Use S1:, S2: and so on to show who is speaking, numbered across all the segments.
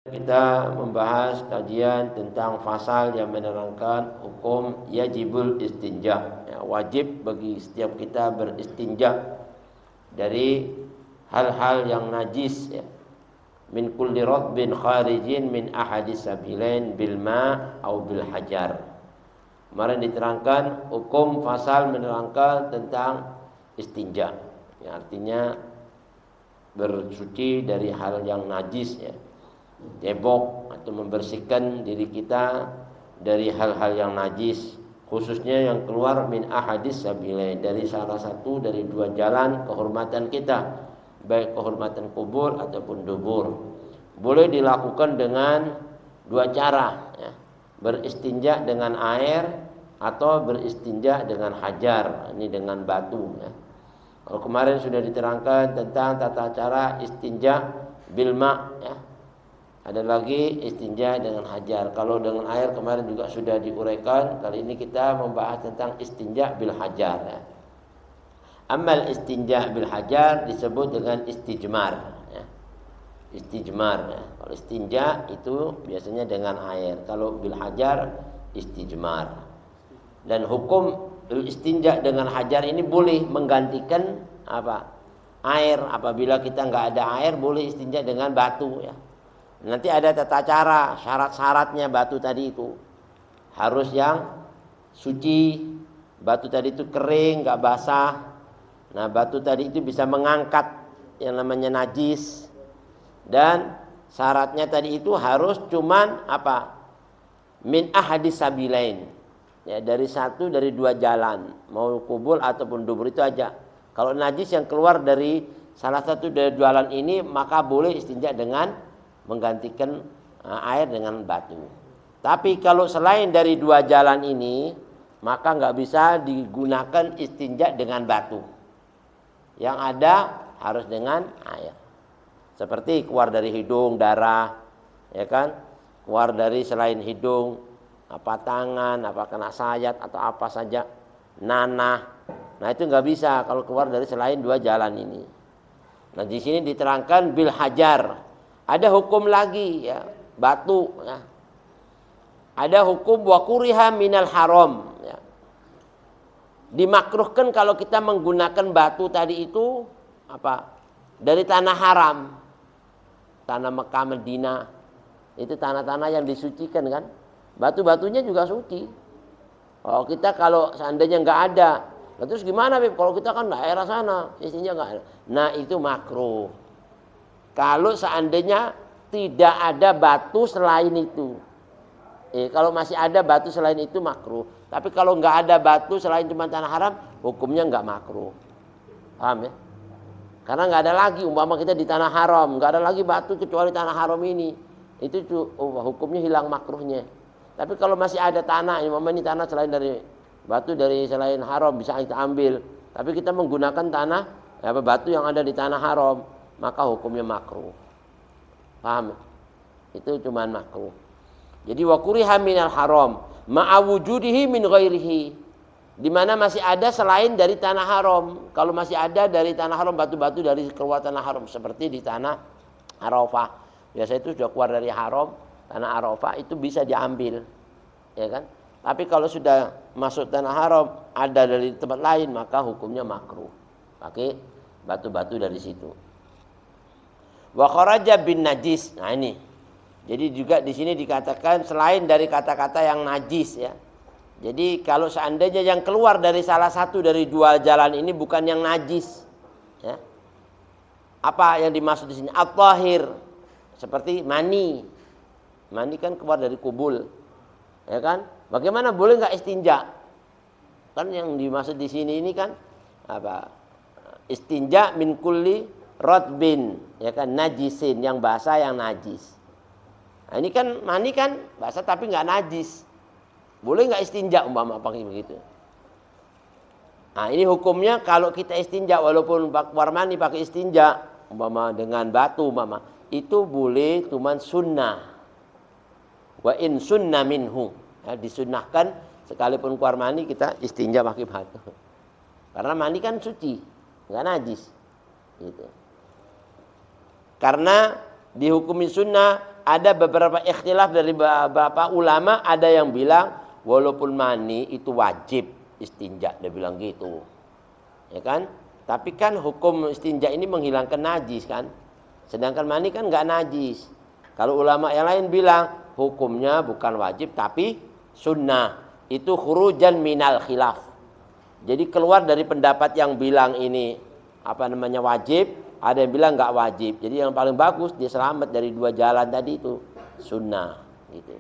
S1: Kita membahas kajian tentang fasal yang menerangkan hukum yajibul istinja. Ya, wajib bagi setiap kita beristinja dari hal-hal yang najis, ya. Min kulli radbin kharijin min ahadis sabilain bil ma' au bil hajar. Kemarin diterangkan hukum fasal menerangkan tentang istinja, ya, artinya bersuci dari hal yang najis, ya. Cebok atau membersihkan diri kita dari hal-hal yang najis, khususnya yang keluar min ahadis sabilain, dari salah satu dari dua jalan kehormatan kita, baik kehormatan kubur ataupun dubur. Boleh dilakukan dengan dua cara, ya. Beristinja dengan air atau beristinja dengan hajar, ini dengan batu, ya. Kalau kemarin sudah diterangkan tentang tata cara istinja bil ma', ya. Ada lagi istinja dengan hajar. Kalau dengan air kemarin juga sudah diuraikan. Kali ini kita membahas tentang istinja bil hajar, ya. Amal istinja bil hajar disebut dengan istijmar, ya. Istijmar, ya. Kalau istinja itu biasanya dengan air. Kalau bil hajar istijmar. Dan hukum istinja dengan hajar ini boleh menggantikan apa? Air. Apabila kita nggak ada air, boleh istinja dengan batu, ya. Nanti ada tata cara, syarat-syaratnya batu tadi itu. Harus yang suci, batu tadi itu kering, gak basah. Nah, batu tadi itu bisa mengangkat yang namanya najis. Dan syaratnya tadi itu harus cuman apa? Min ahadis sabilain. Ya, dari dua jalan, mau kubul ataupun dubur, itu aja. Kalau najis yang keluar dari salah satu dari jalan ini, maka boleh istinja dengan menggantikan air dengan batu. Tapi kalau selain dari dua jalan ini, maka nggak bisa digunakan istinja dengan batu. Yang ada harus dengan air. Seperti keluar dari hidung darah, ya kan? Keluar dari selain hidung, apa tangan, apa kena sayat atau apa saja, nanah. Nah, itu nggak bisa kalau keluar dari selain dua jalan ini. Nah, di sini diterangkan bil hajar. Ada hukum lagi, ya, batu, ya. Ada hukum wa kuriha minal haram, ya. Dimakruhkan kalau kita menggunakan batu tadi itu apa? Dari tanah haram. Tanah Mekah, Medina. Itu tanah-tanah yang disucikan, kan? Batu-batunya juga suci. Oh, kita kalau seandainya nggak ada, terus gimana, Beb? Kalau kita kan daerah sana, isinya nggak ada. Nah, itu makruh. Kalau seandainya tidak ada batu selain itu, kalau masih ada batu selain itu makruh. Tapi kalau nggak ada batu selain cuma tanah haram, hukumnya nggak makruh. Paham, ya? Karena nggak ada lagi, umpama kita di tanah haram, nggak ada lagi batu kecuali tanah haram ini, itu hukumnya hilang makruhnya. Tapi kalau masih ada tanah, umpama ini tanah selain dari batu dari selain haram bisa kita ambil, tapi kita menggunakan tanah batu yang ada di tanah haram, maka hukumnya makruh. Paham? Itu cuman makruh. Jadi wa kuriha minal haram ma'a wujudihi min ghairihi. Di mana masih ada selain dari tanah haram. Kalau masih ada dari tanah haram, batu-batu dari keluar tanah haram, seperti di tanah Arafah. Biasa itu sudah keluar dari haram, tanah Arafah itu bisa diambil. Ya kan? Tapi kalau sudah masuk tanah haram, ada dari tempat lain, maka hukumnya makruh. Pakai batu-batu dari situ. Wa kharaja bin najis. Nah, ini. Jadi juga di sini dikatakan selain dari kata-kata yang najis, ya. Jadi kalau seandainya yang keluar dari salah satu dari dua jalan ini bukan yang najis, ya. Apa yang dimaksud di sini? At-tahir. Seperti mani. Mani kan keluar dari kubul. Ya kan? Bagaimana, boleh enggak istinja? Kan yang dimaksud di sini ini kan apa? Istinja min kulli rotbin, ya kan, najisin, yang basah yang najis. Nah, ini kan mani kan basah tapi nggak najis. Boleh nggak istinja umpama pakai begitu? Nah, ini hukumnya kalau kita istinja walaupun keluar mani pakai istinja umpama dengan batu umpama, itu boleh cuman sunnah. Wa in sunna minhu, ya, disunnahkan sekalipun keluar mani kita istinja pakai batu. Karena mani kan suci, nggak najis. Gitu. Karena dihukumi sunnah ada beberapa ikhtilaf dari beberapa ulama, ada yang bilang walaupun mani itu wajib istinja, dia bilang gitu. Ya kan? Tapi kan hukum istinja ini menghilangkan najis kan? Sedangkan mani kan nggak najis. Kalau ulama yang lain bilang hukumnya bukan wajib tapi sunnah. Itu khurujan minal khilaf. Jadi keluar dari pendapat yang bilang ini wajib. Ada yang bilang nggak wajib. Jadi yang paling bagus dia selamat dari dua jalan tadi itu sunnah gitu.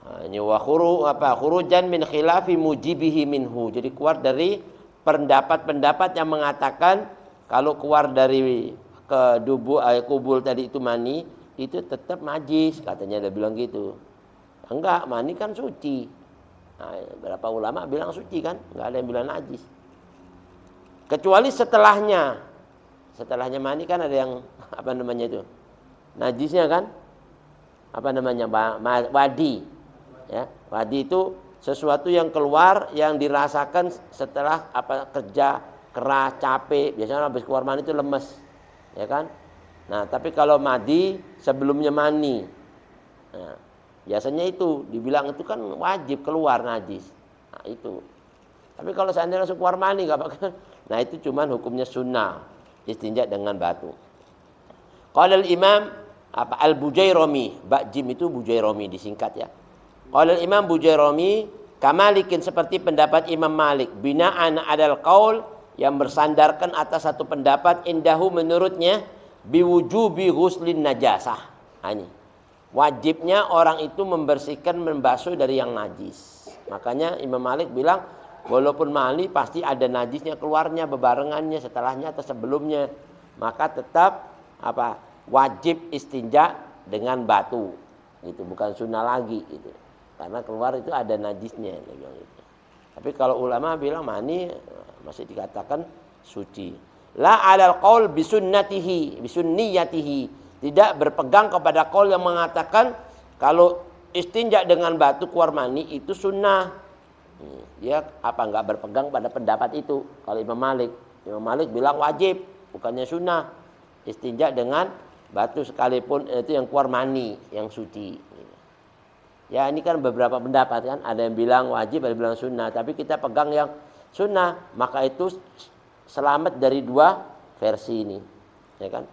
S1: Nah, ini khurujan min khilafi mujibihi minhu. Jadi keluar dari pendapat-pendapat yang mengatakan kalau keluar dari kubul tadi itu mani itu tetap najis, katanya dia bilang gitu. Enggak, mani kan suci. Nah, berapa ulama bilang suci kan? Enggak ada yang bilang najis. Kecuali setelahnya mani kan ada yang itu najisnya kan wadi ya, wadi itu sesuatu yang keluar yang dirasakan setelah kerja keras capek, biasanya habis keluar mani itu lemes ya kan. Nah tapi kalau madi sebelumnya mani, nah, biasanya itu dibilang itu kan wajib keluar najis. Nah itu. Tapi kalau seandainya langsung keluar mani nggak pakai. Nah itu cuman hukumnya sunnah istinja dengan batu. Qala al-Imam al-Bujairami, Ba'jim itu Bujairami disingkat ya. Qala al-Imam Bujairami kamalikin seperti pendapat Imam Malik bina'an adal qaul yang bersandarkan atas satu pendapat indahu menurutnya biwujubi ghuslin najasah. Ini wajibnya orang itu membersihkan membasuh dari yang najis. Makanya Imam Malik bilang walaupun mani pasti ada najisnya keluarnya bebarengannya setelahnya atau sebelumnya, maka tetap wajib istinja dengan batu gitu, bukan sunnah lagi gitu. Karena keluar itu ada najisnya gitu. Tapi kalau ulama bilang mani masih dikatakan suci. La 'alal qaul bisunnatihi bisunniyatihi, tidak berpegang kepada qaul yang mengatakan kalau istinja dengan batu keluar mani itu sunnah. Dia enggak berpegang pada pendapat itu. Kalau Imam Malik bilang wajib, bukannya sunnah istinja dengan batu sekalipun itu yang keluar mani yang suci. Ya ini kan beberapa pendapat kan, ada yang bilang wajib, ada yang bilang sunnah, tapi kita pegang yang sunnah, maka itu selamat dari dua versi ini, ya kan?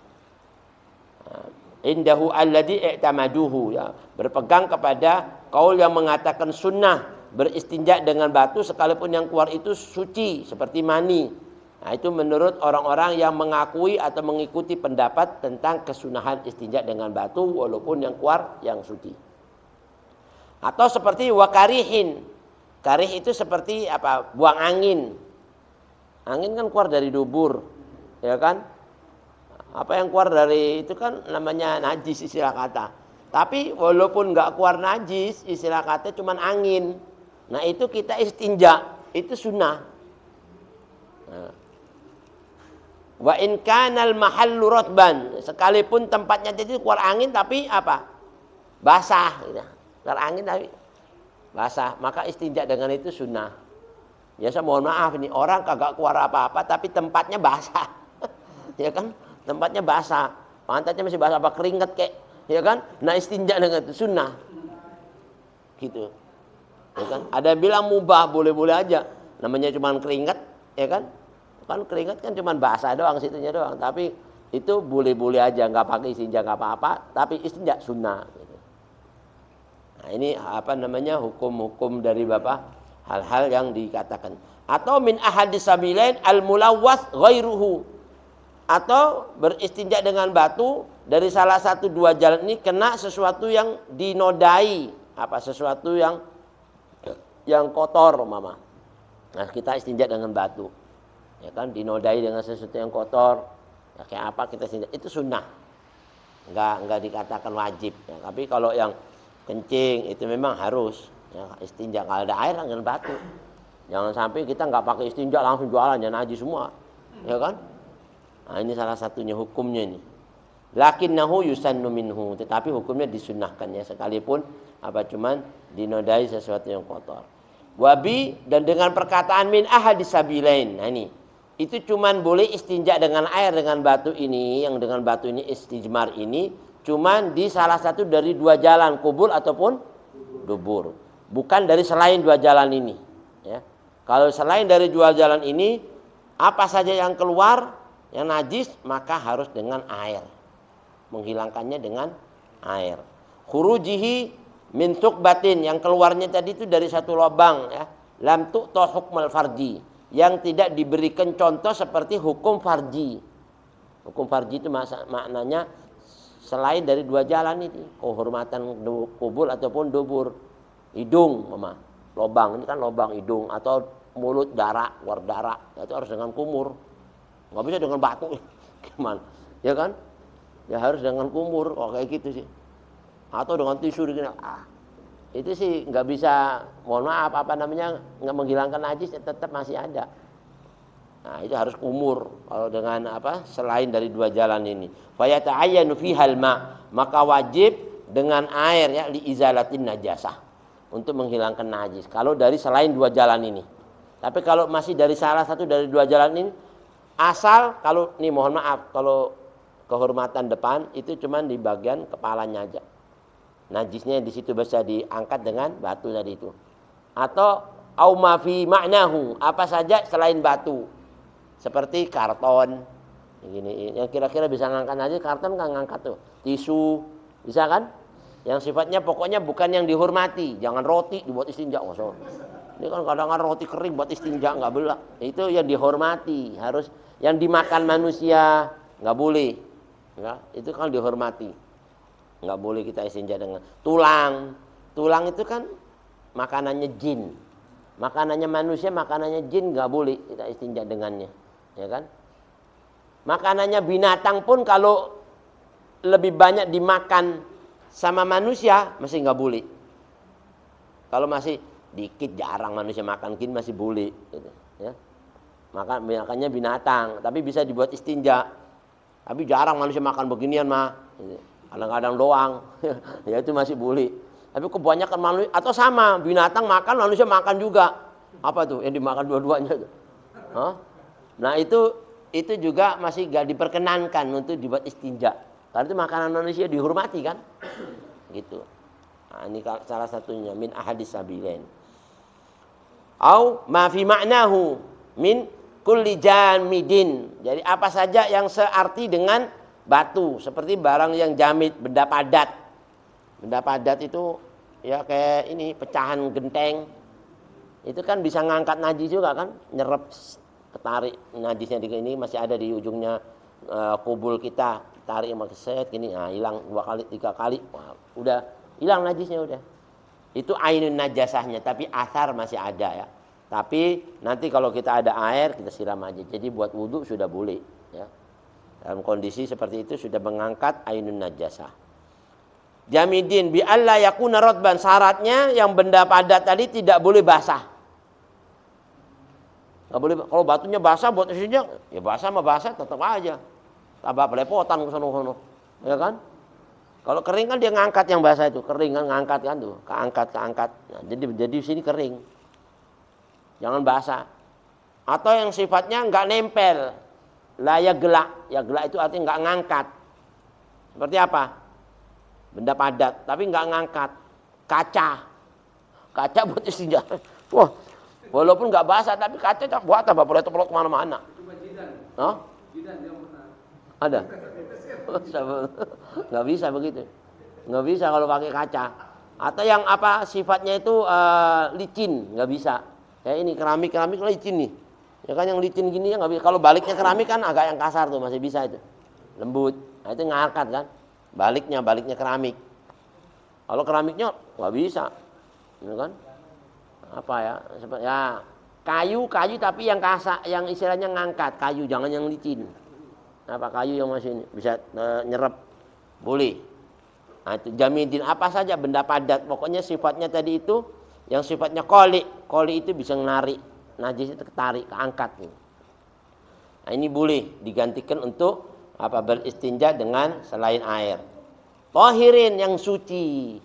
S1: Indahu alladhi i'tamaduhu, ya, berpegang kepada qaul yang mengatakan sunnah beristinja dengan batu sekalipun yang keluar itu suci seperti mani. Nah, itu menurut orang-orang yang mengakui atau mengikuti pendapat tentang kesunahan istinja dengan batu walaupun yang keluar yang suci. Atau seperti wakarihin. Karih itu seperti buang angin. Angin kan keluar dari dubur, ya kan? Apa yang keluar dari itu kan namanya najis istilah kata. Tapi walaupun enggak keluar najis, istilah kata cuman angin. Nah itu kita istinja, itu sunnah. Nah. Wa in kanal mahallu rotban, sekalipun tempatnya jadi keluar angin tapi basah, gitu. Keluar angin tapi basah, maka istinja dengan itu sunnah. Biasa mohon maaf ini orang kagak keluar apa-apa tapi tempatnya basah, ya kan? Tempatnya basah, pantatnya masih basah keringat kek, ya kan? Nah istinja dengan itu sunnah, gitu. Ya kan? Ada yang bilang mubah, boleh-boleh aja. Namanya cuma keringat, ya kan? Kan keringat kan cuma basah doang, situnya doang. Tapi itu boleh-boleh aja, nggak pakai istinja nggak apa-apa. Tapi istinja sunnah. Gitu. Nah ini hukum-hukum dari hal-hal yang dikatakan. Atau min ahadis sabilain al-mulawwas ghairuhu. Atau beristinja dengan batu dari salah satu dua jalan ini kena sesuatu yang dinodai, sesuatu yang kotor mama. Nah kita istinja dengan batu, ya kan, dinodai dengan sesuatu yang kotor, ya kayak apa kita istinja, itu sunnah, enggak dikatakan wajib. Ya. Tapi kalau yang kencing itu memang harus ya, istinja kalau ada air dengan batu. Jangan sampai kita nggak pakai istinja langsung jualan, ya najis semua, ya kan? Nah ini salah satunya hukumnya ini. Lakinnahu yusannu minhu, tetapi hukumnya disunnahkan ya, sekalipun cuman dinodai sesuatu yang kotor. Wabi, dan dengan perkataan min ahadis sabilain. Nah ini itu cuman boleh istinja dengan air dengan batu ini, yang dengan batu ini istijmar ini cuman di salah satu dari dua jalan, kubul ataupun dubur. Bukan dari selain dua jalan ini, ya. Kalau selain dari dua jalan ini, apa saja yang keluar yang najis maka harus dengan air. Menghilangkannya dengan air. Khurujihi min batin, yang keluarnya tadi itu dari satu lubang, ya. Lam tu'ta hukmal farji, yang tidak diberikan contoh seperti hukum farji. Hukum farji itu maknanya selain dari dua jalan ini, kehormatan kubul ataupun dubur. Hidung, mama, lubang ini kan lubang hidung, atau mulut darah, keluar darah, itu harus dengan kumur. Nggak bisa dengan batu, gimana? Ya kan? Ya harus dengan kumur, kayak gitu sih. Atau dengan tisu begini. Itu sih nggak bisa, mohon maaf, nggak menghilangkan najis, tetap masih ada. Nah, itu harus kumur. Kalau dengan selain dari dua jalan ini, fa yata'ayyanu fihal ma, maka wajib dengan air, ya, li izalatin najasah, untuk menghilangkan najis. Kalau dari selain dua jalan ini. Tapi kalau masih dari salah satu dari dua jalan ini, asal kalau nih mohon maaf, kalau kehormatan depan itu cuma di bagian kepalanya aja. Najisnya di situ bisa diangkat dengan batu tadi itu. Atau au ma fi ma'nahu, apa saja selain batu. Seperti karton. Begini, yang kira-kira bisa ngangkat najis, karton kan ngangkat tuh. Tisu, bisa kan? Yang sifatnya pokoknya bukan yang dihormati. Jangan roti dibuat istinja. Ini kan kadang-kadang roti kering buat istinja, nggak boleh. Itu yang dihormati. Harus yang dimakan manusia nggak boleh. Ya, itu kan dihormati. Nggak boleh kita istinja dengan tulang. Tulang itu kan makanannya jin. Makanannya manusia, makanannya jin, nggak boleh kita istinja dengannya. Ya kan? Makanannya binatang pun kalau lebih banyak dimakan sama manusia masih nggak boleh. Kalau masih dikit, jarang manusia makan, gini masih boleh, gitu, ya. Makannya binatang, tapi bisa dibuat istinja. Tapi jarang manusia makan beginian mah, gitu. Kadang-kadang doang, ya itu masih boleh. Tapi kebanyakan manusia, atau sama binatang makan, manusia makan juga. Apa tuh yang dimakan dua-duanya tuh? Nah itu juga masih gak diperkenankan untuk dibuat istinja. Karena itu makanan manusia dihormati kan, gitu. Nah, ini salah satunya min ahadis sabilain. Au ma fi ma'nahu min kulli jamidin. Jadi apa saja yang searti dengan batu, seperti barang yang jamid, benda padat. Benda padat itu ya kayak ini pecahan genteng. Itu kan bisa ngangkat najis juga kan, nyerap, ketarik najisnya di ini masih ada di ujungnya kubul kita, tarik sama keset gini, hilang 2 kali 3 kali, udah hilang najisnya udah. Itu ainun najasahnya, tapi asar masih ada ya. Tapi nanti kalau kita ada air kita siram aja. Jadi buat wudhu sudah boleh ya. Dalam kondisi seperti itu sudah mengangkat ainun najasah. Jamidin bi alla yakuna rotban, syaratnya yang benda padat tadi tidak boleh basah. Nggak boleh, kalau batunya basah buat istinja, ya basah mah basah tetap aja. Tambah pelepotan ke sono-sono. Ya kan? Kalau kering kan dia ngangkat yang basah itu, kering kan ngangkat kan tuh, keangkat. Nah, jadi sini kering. Jangan basah. Atau yang sifatnya enggak nempel. Lah ya gelak itu artinya enggak ngangkat. Seperti apa? Benda padat tapi enggak ngangkat. Kaca buat istinja. Wah, walaupun enggak basah tapi kaca buat apa? Pelot kemana mana. Jidan yang pernah. Ada. Nggak bisa begitu, nggak bisa kalau pakai kaca. Atau yang sifatnya itu licin, nggak bisa. Kayak ini keramik licin nih, ya kan, yang licin gini ya nggak bisa. Kalau baliknya keramik kan agak yang kasar tuh masih bisa itu, lembut. Nah itu ngangkat kan, baliknya keramik. Kalau keramiknya nggak bisa, ya kan? Ya kayu tapi yang kasar, yang istilahnya ngangkat kayu, jangan yang licin. Kayu yang masih bisa nyerap boleh. Nah, itu jamidin apa saja benda padat, pokoknya sifatnya tadi itu yang sifatnya koli itu bisa menarik najis, itu ketarik, keangkat. Nah, ini boleh digantikan untuk beristinja dengan selain air. Tahirin yang suci,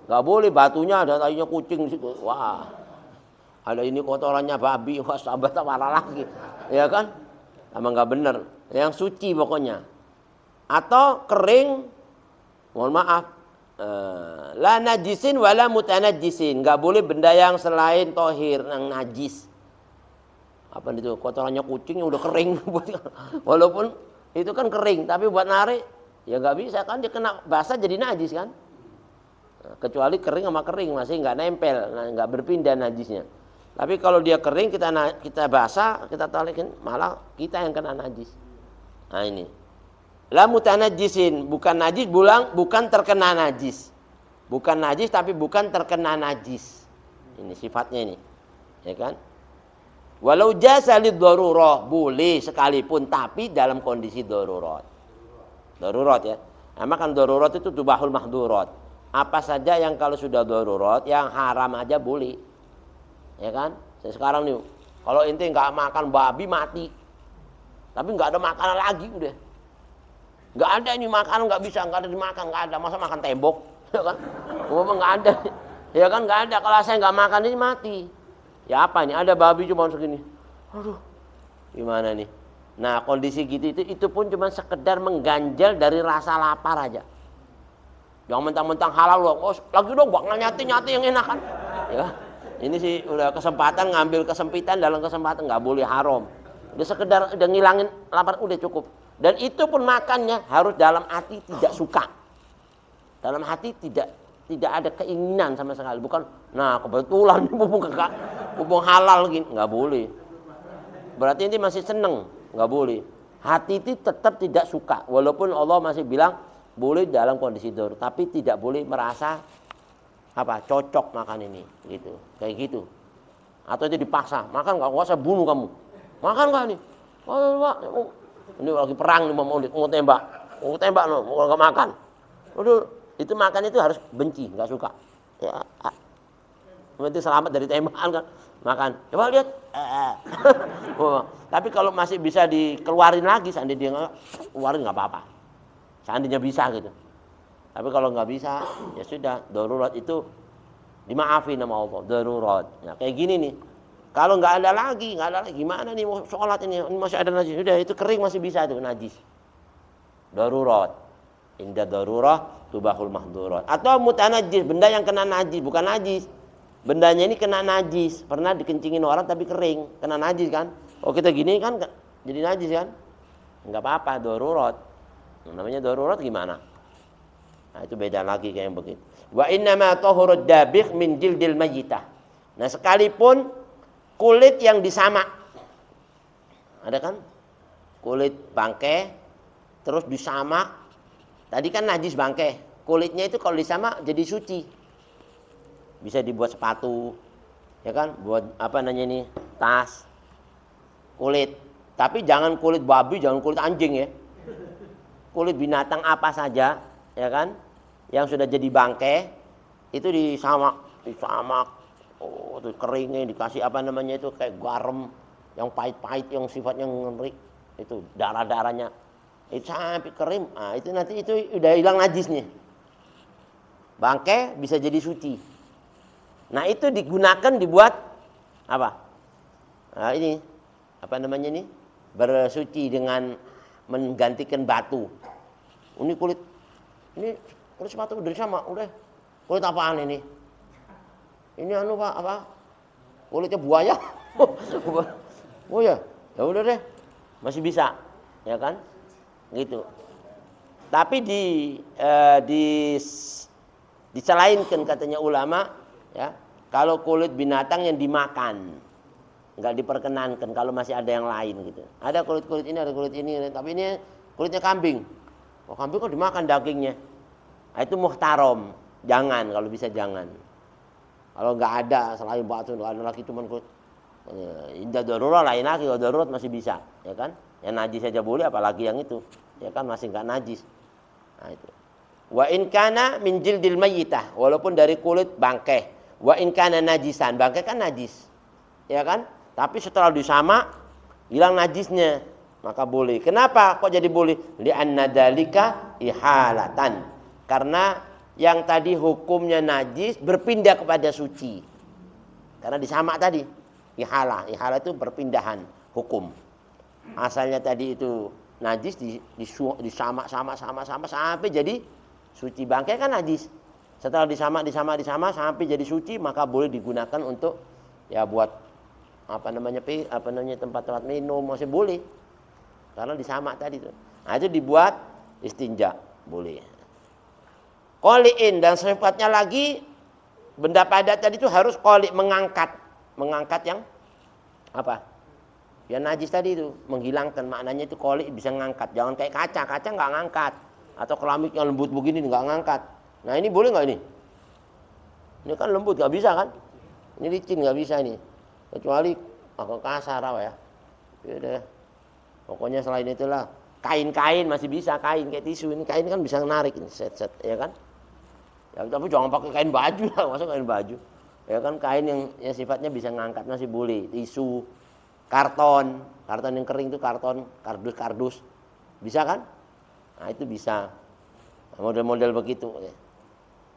S1: nggak boleh batunya ada tayunya kucing di situ. Wah, Ada ini kotorannya babi, wah sahabat marah lagi. Ya kan? Sama nggak bener. Yang suci pokoknya. Atau kering, mohon maaf, la najisin wala mutanajisin. Nggak boleh benda yang selain tohir, yang najis. Apa itu? Kotorannya kucing yang udah kering. Walaupun itu kan kering, tapi buat narik, ya nggak bisa kan, dia kena basah jadi najis kan. Nah, kecuali kering sama kering, masih nggak nempel, nggak berpindah najisnya. Tapi kalau dia kering, kita basah, kita talikin, malah kita yang kena najis. Nah ini. La mutanajisin, bukan najis, bukan terkena najis. Bukan najis tapi bukan terkena najis. Ini sifatnya ini. Ya kan? Walau jasa liddarurah, boleh sekalipun tapi dalam kondisi darurat. Darurat ya. Nama kan darurat itu tubahul mahdurat. Apa saja yang kalau sudah darurat, yang haram aja boleh. Ya kan? Sekarang nih, kalau ente nggak makan babi mati, tapi nggak ada makanan lagi udah, nggak ada ini makanan nggak bisa, nggak ada dimakan, nggak ada, masa makan tembok, ya kan? Nggak ada, ya kan nggak ada. Kalau saya nggak makan ini mati, ya apa ini? Ada babi cuma segini, aduh, gimana nih? Nah kondisi gitu itu pun cuma sekedar mengganjal dari rasa lapar aja. Jangan mentang-mentang halal loh, oh, lagi dong, gua nyati yang enak kan, ya. Ini sih udah kesempatan, ngambil kesempitan dalam kesempatan, nggak boleh haram. Udah sekedar udah ngilangin lapar udah cukup. Dan itu pun makannya harus dalam hati tidak suka. Dalam hati tidak ada keinginan sama sekali. Bukan, nah kebetulan mumpung halal gini, nggak boleh. Berarti ini masih seneng, nggak boleh. Hati itu tetap tidak suka. Walaupun Allah masih bilang boleh dalam kondisi darurat, tapi tidak boleh merasa apa cocok makan ini gitu, kayak gitu. Atau itu dipaksa makan, nggak usah bunuh kamu, makan nggak nih? Oh, ini lagi perang nih, mau tembak no, mau nggak makan. Waduh, itu makan itu harus benci, nggak suka. Ya, nanti selamat dari tembakan kan, makan. Coba lihat. Tapi kalau masih bisa dikeluarin lagi, seandainya dia nggak keluarin nggak apa-apa. Seandainya bisa gitu. Tapi kalau nggak bisa, ya sudah, darurat itu dimaafin sama Allah, darurat. Nah, kayak gini nih, kalau nggak ada lagi, gimana nih mau sholat ini masih ada najis, sudah itu kering masih bisa itu najis. Darurat, inda darurah tubahul mahdurat. Atau mutanajis, benda yang kena najis, bukan najis, bendanya ini kena najis, pernah dikencingin orang tapi kering, kena najis kan? Oh kita gini kan jadi najis kan? Nggak apa-apa, darurat. Namanya darurat gimana? Nah, itu beda lagi kayak yang begitu. Wa innama tahurud dabikh min jildil mayyitah. Nah, sekalipun kulit yang disamak. Ada kan? Kulit bangkai terus disamak. Tadi kan najis bangkai. Kulitnya itu kalau disamak jadi suci. Bisa dibuat sepatu. Ya kan? Buat apa namanya ini? Tas. Kulit. Tapi jangan kulit babi, jangan kulit anjing ya. Kulit binatang apa saja, ya kan? Yang sudah jadi bangkai itu disamak, oh itu keringnya dikasih apa namanya itu kayak garam yang pahit-pahit yang sifatnya ngeri, itu darah-darahnya itu sampai kering, nah itu nanti itu udah hilang najisnya, bangkai bisa jadi suci. Nah itu digunakan dibuat apa? Nah ini apa namanya ini, bersuci dengan menggantikan batu. Ini kulit sepatu udah sama, udah. Kulit apaan ini? Ini anu Pak, apa? Kulitnya buaya. Oh ya, ya udah deh. Masih bisa, ya kan? Gitu. Tapi diselainkan katanya ulama, ya. Kalau kulit binatang yang dimakan, nggak diperkenankan kalau masih ada yang lain gitu. Ada kulit ini, ada kulit ini, tapi ini kulitnya kambing. Oh, kambing kok dimakan dagingnya? Nah, itu muhtaram, jangan, kalau bisa jangan. Kalau nggak ada selain batu, nggak ada lagi cuman kulit. Indah darurat lain lagi, kalau darurat masih bisa, ya kan? Yang najis saja boleh, apalagi yang itu, ya kan masih nggak najis. Nah itu. Wa in kana min jildil mayyitah, walaupun dari kulit bangkai. Wa in kana najisan, bangkai kan najis, ya kan? Tapi setelah disamak hilang najisnya, maka boleh. Kenapa kok jadi boleh? Li'anna dzalika ihalatan. Karena yang tadi hukumnya najis berpindah kepada suci. Karena disamak tadi. Ihalah itu perpindahan hukum. Asalnya tadi itu najis disamak sampai jadi suci. Bangkai kan najis. Setelah disamak sampai jadi suci, maka boleh digunakan untuk ya buat tempat-tempat minum masih boleh. Karena disamak tadi itu. Nah, itu dibuat istinja, boleh. Qoli'in, dan sifatnya lagi benda padat tadi itu harus qoli', mengangkat yang apa? Ya najis tadi itu, menghilangkan, maknanya itu qoli' bisa ngangkat. Jangan kayak kaca nggak ngangkat. Atau keramik yang lembut begini nggak ngangkat. Nah, ini boleh nggak ini? Ini kan lembut, nggak bisa kan? Ini licin, nggak bisa ini. Kecuali agak kasar apa ya. Yaudah. Pokoknya selain itulah, kain-kain masih bisa, kain kayak tisu. Ini kain kan bisa narik ini, set ya kan? Ya, tapi jangan pakai kain baju lah, masa kain baju. Ya kan, kain yang sifatnya bisa ngangkat masih boleh. Tisu, karton yang kering itu karton, kardus. Bisa kan? Nah, itu bisa. Nah, model-model begitu ya.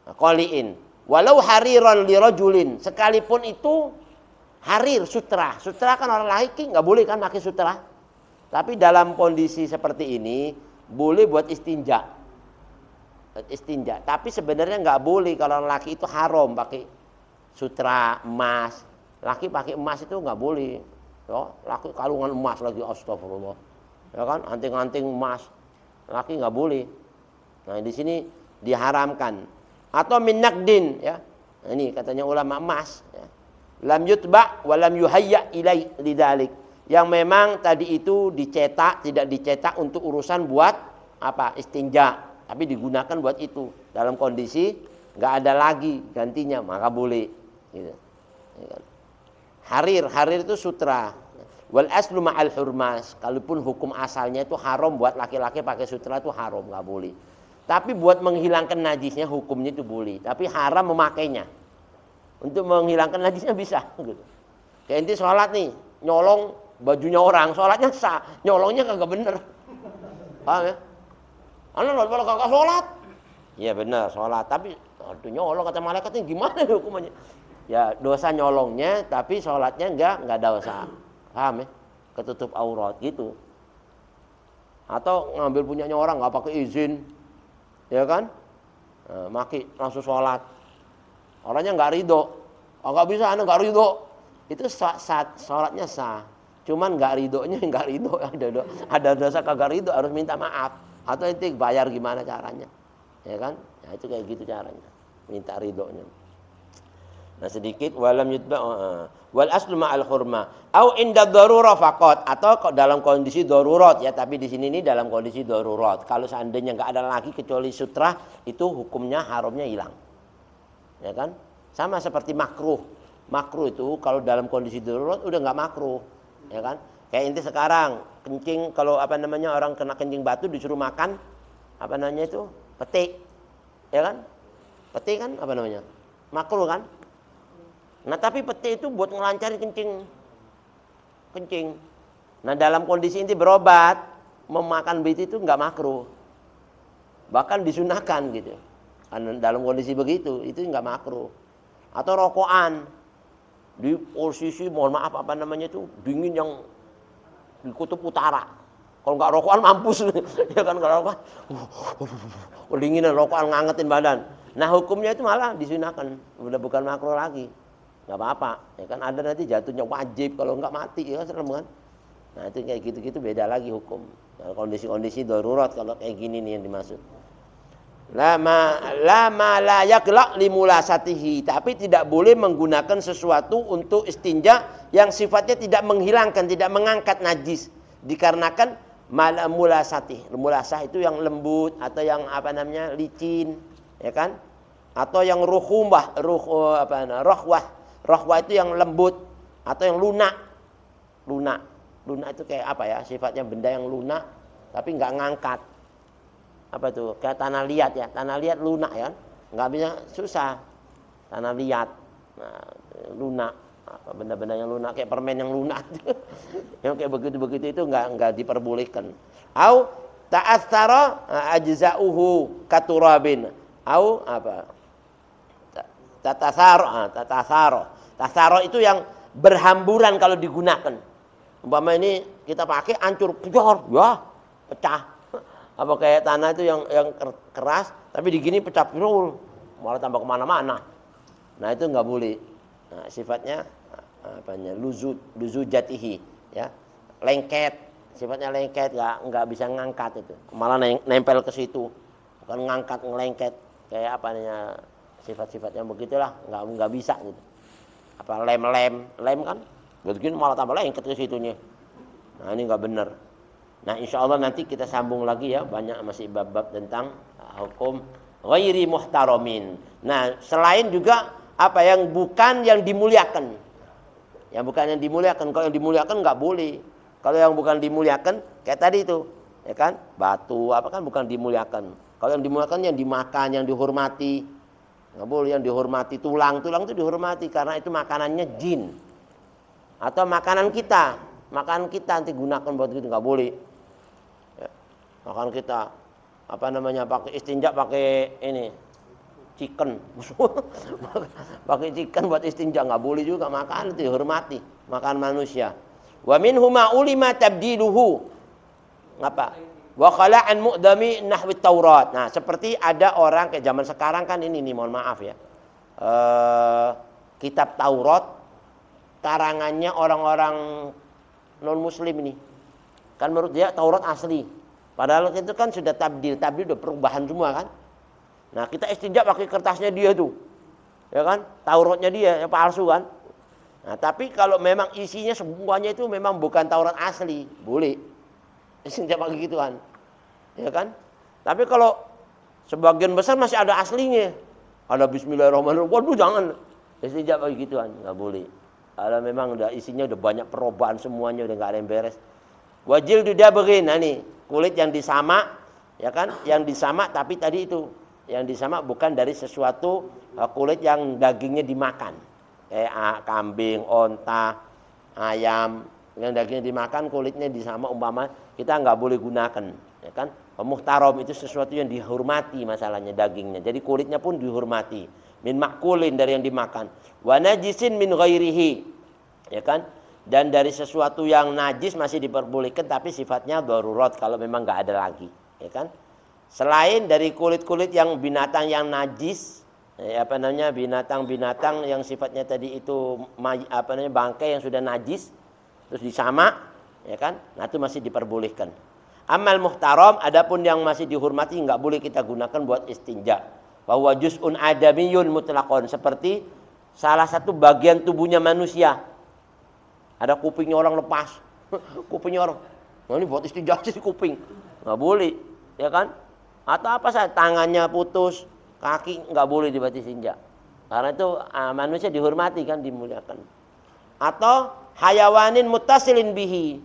S1: Nah, qoli'in. Walau hariran lirajulin, sekalipun itu harir, sutra. Sutra kan orang laki nggak boleh kan pakai sutra. Tapi dalam kondisi seperti ini boleh buat istinja. Tapi sebenarnya nggak boleh, kalau laki itu haram pakai sutra emas. Laki pakai emas itu nggak boleh. Ya, laki kalungan emas lagi, astagfirullah. Ya kan, anting-anting emas. Laki nggak boleh. Nah, di sini diharamkan. Atau min naqdin, ya. Nah, ini katanya ulama emas, ya. Lam yutba wa lam yuhayya ilai lidzalik. Yang memang tadi itu dicetak, tidak dicetak untuk urusan buat apa? Istinja, tapi digunakan buat itu. Dalam kondisi nggak ada lagi gantinya, maka boleh. Gitu. Harir itu sutra. Wal aslu ma'al hurmas. Kalaupun hukum asalnya itu haram buat laki-laki pakai sutra itu haram, nggak boleh. Tapi buat menghilangkan najisnya hukumnya itu boleh. Tapi haram memakainya. Untuk menghilangkan najisnya bisa. Gitu. Kayak inti sholat nih, nyolong bajunya orang, sholatnya sah, nyolongnya kagak bener. Paham ya? Anak kalau kagak sholat, iya benar sholat, tapi aduh nyolong kata malaikatnya gimana hukumannya? Ya dosa nyolongnya, tapi sholatnya enggak dosa. Paham ya? Ketutup aurat gitu. Atau ngambil punyanya orang nggak pakai izin, ya kan? Nah, maki langsung sholat, orangnya nggak ridho, nggak bisa, anak nggak ridho, itu sholatnya sah. Cuman nggak ridhonya nggak ridho, ada dosa kagak ridho, harus minta maaf atau nanti bayar gimana caranya, ya kan? Nah, itu kayak gitu caranya, minta ridhonya. Nah sedikit walam yutba wal aslu ma'al hurma au inda darurah faqat, atau dalam kondisi darurat ya, tapi di sini ini dalam kondisi darurat. Kalau seandainya nggak ada lagi kecuali sutra, itu hukumnya haramnya hilang, ya kan? Sama seperti makruh. Makruh itu kalau dalam kondisi darurat udah nggak makruh. Ya kan? Kayak inti sekarang kencing, kalau orang kena kencing batu disuruh makan itu peti, ya kan? Peti kan makruh kan? Nah tapi peti itu buat ngelancarin kencing. Nah dalam kondisi inti berobat, memakan peti itu nggak makruh, bahkan disunahkan gitu. Dalam kondisi begitu itu nggak makruh. Atau rokokan di posisi mohon maaf dingin yang di kutub utara, kalau nggak rokokan mampus ya kan, kalau rokokan dinginan, rokokan ngangetin badan. Nah hukumnya itu malah disunahkan, udah bukan makruh lagi, nggak apa-apa ya kan. Ada nanti jatuhnya wajib, kalau nggak mati ya serem kan. Nah itu kayak gitu beda lagi hukum. Nah, kondisi-kondisi darurat kalau kayak gini nih yang dimaksud. Lama la yaklaq limulasatihi, tapi tidak boleh menggunakan sesuatu untuk istinja yang sifatnya tidak menghilangkan, tidak mengangkat najis, dikarenakan mulasatih. Mulasah itu yang lembut atau yang licin, ya kan? Atau yang rohwah itu yang lembut atau yang lunak. Lunak itu kayak apa ya? Sifatnya benda yang lunak tapi nggak ngangkat. Apa itu? Kayak tanah liat ya. Tanah liat lunak ya. Nggak bisa, susah. Tanah liat. Nah, lunak. Benda-benda yang lunak kayak permen yang lunak. Yang kayak begitu-begitu itu nggak diperbolehkan. Au ta'atsara ajza'uhu katurabin. Au apa? Tatasaro itu yang berhamburan kalau digunakan. Umpama ini kita pakai hancur, kejar, ya pecah. Apa kayak tanah itu yang keras, tapi digini pecah, malah tambah kemana-mana. Nah itu nggak boleh. Nah, sifatnya apanya? Luzu jatihi, ya, lengket. Sifatnya lengket, nggak bisa ngangkat itu. Malah nempel ke situ, bukan ngangkat, ngelengket. Kayak apa namanya? Sifat-sifatnya begitulah, nggak bisa gitu. Apa lem kan? Begini malah tambah lengket ke situnya. Nah ini nggak benar. Nah insya Allah nanti kita sambung lagi ya, banyak masih bab-bab tentang hukum ghairi muhtaramin. Nah selain juga apa yang bukan yang dimuliakan, yang bukan yang dimuliakan. Kalau yang dimuliakan nggak boleh. Kalau yang bukan dimuliakan kayak tadi itu, ya kan, batu apa kan bukan dimuliakan. Kalau yang dimuliakan yang dimakan, yang dihormati. Nggak boleh yang dihormati, tulang itu dihormati karena itu makanannya jin. Atau makanan kita nanti gunakan buat gitu, nggak boleh. Ya, makan kita apa namanya pakai istinja pakai ini chicken, pakai chicken buat istinja nggak boleh juga, makan itu dihormati, makan manusia. Wa minhuma ulima tabdiluhu ngapa? Wa khala'an mu'dami nahwi Taurat. Nah, seperti ada orang kayak zaman sekarang kan ini nih, mohon maaf ya. Kitab Taurat karangannya orang-orang non muslim ini. Kan menurut dia Taurat asli. Padahal itu kan sudah tabdil udah perubahan semua kan. Nah, kita istinja pakai kertasnya dia tuh. Ya kan? Tauratnya dia yang palsu kan. Nah, tapi kalau memang isinya semuanya itu memang bukan Taurat asli, boleh. Istinja pakai gituan. Ya kan? Tapi kalau sebagian besar masih ada aslinya. Ada bismillahirrahmanirrahim. Waduh, jangan. Istinja pakai gituan, enggak boleh. Kalau memang udah isinya udah banyak perubahan semuanya, udah nggak ada yang beres. Wajil dudabrin, nah nih kulit yang disamak, ya kan? Yang disamak tapi tadi itu yang disamak bukan dari sesuatu kulit yang dagingnya dimakan, kayak kambing, onta, ayam, yang dagingnya dimakan kulitnya disamak umpama kita nggak boleh gunakan, ya kan? Muhtaram itu sesuatu yang dihormati masalahnya dagingnya, jadi kulitnya pun dihormati. Min makulin dari yang dimakan, wa najisin min ghairihi, ya kan, dan dari sesuatu yang najis masih diperbolehkan tapi sifatnya darurat kalau memang nggak ada lagi, ya kan. Selain dari kulit-kulit yang binatang yang najis, apa namanya binatang-binatang yang sifatnya tadi itu apa namanya bangkai yang sudah najis terus disamak, ya kan, nah itu masih diperbolehkan. Amal muhtaram, adapun yang masih dihormati nggak boleh kita gunakan buat istinja. Bahwa juz'un adamiyun mutlaqon, seperti salah satu bagian tubuhnya manusia. Ada kupingnya orang lepas, kupingnya orang, nah ini buat istinja sih kuping, nggak boleh, ya kan? Atau apa saja, tangannya putus, kaki nggak boleh dibuat istinja, karena itu manusia dihormati kan, dimuliakan. Atau hayawanin muttasilin bihi,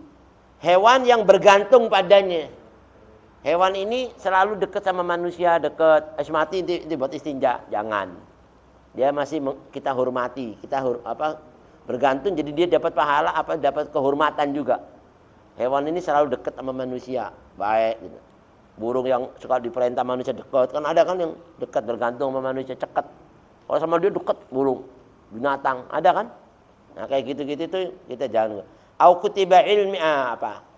S1: hewan yang bergantung padanya. Hewan ini selalu dekat sama manusia, dekat. Mati itu buat istinja, jangan. Dia masih kita hormati, kita bergantung, jadi dia dapat pahala, dapat kehormatan juga. Hewan ini selalu dekat sama manusia, baik. Gitu. Burung yang suka diperintah manusia dekat, kan ada kan yang dekat bergantung sama manusia, cekat. Kalau sama dia dekat burung, binatang, ada kan? Nah kayak gitu-gitu tuh kita jangan. Au kutiba ilmi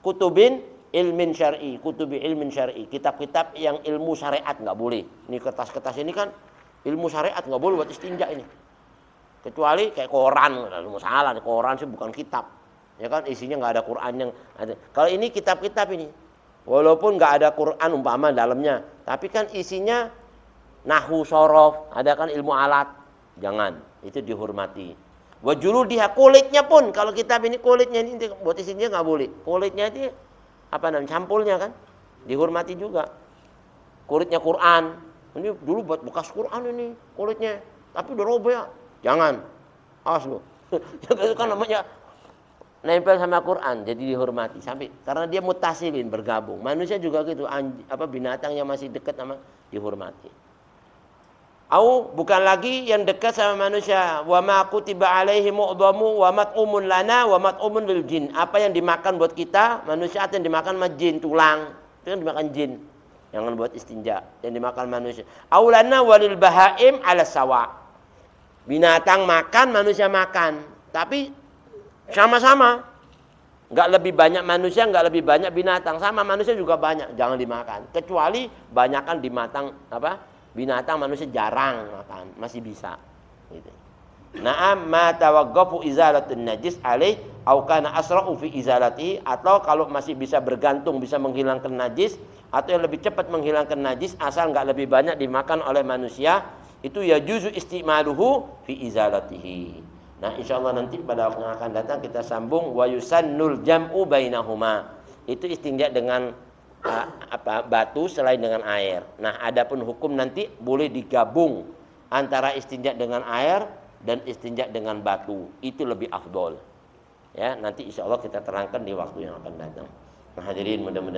S1: kutubin ilmin syar'i, kutubi ilmin syar'i, kitab-kitab yang ilmu syariat nggak boleh. Ini kertas-kertas ini kan ilmu syariat nggak boleh buat istinja ini. Kecuali kayak koran, lalu masalah koran sih bukan kitab, ya kan isinya nggak ada Quran yang ada. Kalau ini kitab-kitab ini, walaupun nggak ada Quran umpama dalamnya, tapi kan isinya nahwu sorof, ada kan ilmu alat, jangan, itu dihormati. Wajuludiha, kulitnya pun, kalau kitab ini kulitnya ini buat isinya nggak boleh, kulitnya itu apa namanya campurnya kan dihormati juga. Kulitnya Quran ini dulu buat bekas Quran ini kulitnya, tapi udah robek, jangan, awas lu. Itu kan namanya nempel sama Quran, jadi dihormati sampai karena dia mutasilin bergabung. Manusia juga gitu, binatang yang masih dekat sama dihormati. Au bukan lagi yang dekat sama manusia. Wa ma kutiba alaihi mu'dhamu wa mat'umun lana wa mat'umun lil jin. Apa yang dimakan buat kita, manusia atau yang dimakan sama jin, tulang. Itu yang dimakan jin. Jangan buat istinja, yang dimakan manusia. Au lana walil bahaim ala sawa. Binatang makan, manusia makan. Tapi Sama-sama. Nggak lebih banyak manusia, nggak lebih banyak binatang. Sama manusia juga banyak, jangan dimakan. Kecuali banyakkan binatang manusia jarang makan, masih bisa. Gitu. Na'am ma tawaqqafu izalatun najis alaih au kana asra'u fi izalatihi, atau kalau masih bisa bergantung, bisa menghilangkan najis, atau yang lebih cepat menghilangkan najis asal nggak lebih banyak dimakan oleh manusia, itu ya juzu istimaluhu fi izalatihi. Nah, insyaallah nanti pada waktu yang akan datang kita sambung wa yusannul jam'u bainahuma. Itu istinja dengan batu selain dengan air. Nah, adapun hukum nanti boleh digabung antara istinja dengan air dan istinja dengan batu. Itu lebih afdol. Ya, nanti insyaallah kita terangkan di waktu yang akan datang. Nah, hadirin, mudah-mudahan